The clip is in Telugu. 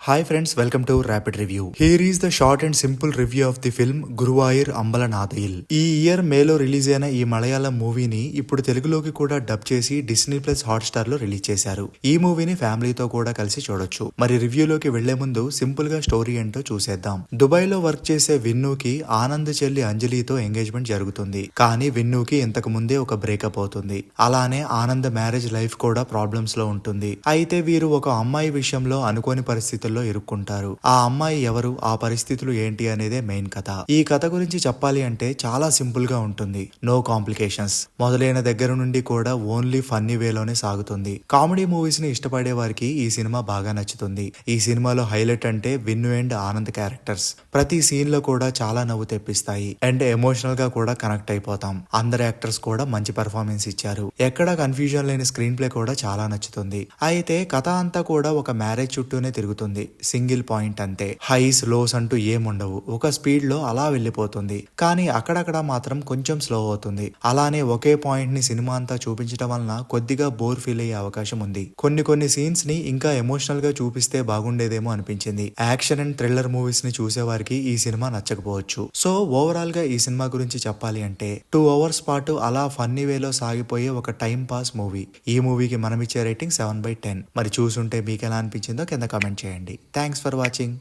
Hi friends, welcome to Rapid Review. Here is the short and simple review of the film Guruvayur Ambalanadayil. ఈ ఇయర్ మేలో రిలీజ్ అయిన ఈ మలయాళం మూవీని ఇప్పుడు తెలుగులోకి కూడా డబ్ చేసి డిస్నీ ప్లస్ హాట్ స్టార్ లో రిలీజ్ చేశారు. ఈ మూవీని ఫ్యామిలీతో కూడా కలిసి చూడొచ్చు. మరి రివ్యూలోకి వెళ్లే ముందు సింపుల్ గా స్టోరీ ఏంటో చూసేద్దాం. దుబాయ్ లో వర్క్ చేసే విన్నుకి ఆనంద్ చెల్లి అంజలితో ఎంగేజ్మెంట్ జరుగుతుంది. కానీ విన్నుకి ఇంతకు ముందే ఒక బ్రేకప్ అవుతుంది. అలానే ఆనంద్ మ్యారేజ్ లైఫ్ కూడా ప్రాబ్లమ్స్ లో ఉంటుంది. అయితే వీరు ఒక అమ్మాయి విషయంలో అనుకోని పరిస్థితుల్లో ఇరుక్కుంటారు. ఆ అమ్మాయి ఎవరు, ఆ పరిస్థితులు ఏంటి అనేదే మెయిన్ కథ. ఈ కథ గురించి చెప్పాలి అంటే చాలా సింపుల్ గా ఉంటుంది. No complications. మొదలైన దగ్గర నుండి కూడా ఓన్లీ ఫన్నీ వేలోనే సాగుతుంది. కామెడీ మూవీస్ ని ఇష్టపడే వారికి ఈ సినిమా బాగా నచ్చుతుంది. ఈ సినిమాలో హైలైట్ అంటే విన్ను అండ్ ఆనంద్ క్యారెక్టర్స్ ప్రతి సీన్ లో కూడా చాలా నవ్వు తెప్పిస్తాయి అండ్ ఎమోషనల్ గా కూడా కనెక్ట్ అయిపోతాం. అందరు యాక్టర్స్ కూడా మంచి పర్ఫార్మెన్స్ ఇచ్చారు. ఎక్కడ కన్ఫ్యూజన్ లేని స్క్రీన్ ప్లే కూడా చాలా నచ్చుతుంది. అయితే కథ అంతా కూడా ఒక మ్యారేజ్ చుట్టూనే తిరుగుతుంది. సింగిల్ పాయింట్ అంతే. హైస్ లోస్ అంటూ ఏముండవు. ఒక స్పీడ్ లో అలా వెళ్లిపోతుంది. కానీ అక్కడక్కడ మాత్రం కొంచెం స్లో అవుతుంది. అలానే ఒకే పాయింట్ ని సినిమా అంతా చూపించడం వలన కొద్దిగా బోర్ ఫీల్ అయ్యే అవకాశం ఉంది. కొన్ని సీన్స్ ని ఇంకా ఎమోషనల్ గా చూపిస్తే బాగుండేదేమో అనిపించింది. యాక్షన్ అండ్ థ్రిల్లర్ మూవీస్ ని చూసే వారికి ఈ సినిమా నచ్చకపోవచ్చు. సో ఓవరాల్ గా ఈ సినిమా గురించి చెప్పాలి అంటే 2 hours పాటు అలా ఫన్నీ వేలో సాగిపోయే ఒక టైం పాస్ మూవీ. ఈ మూవీకి మనం ఇచ్చే రేటింగ్ 7/10. మరి చూసుంటే మీకు ఎలా అనిపించిందో కింద కామెంట్ చేయండి. Thanks for watching.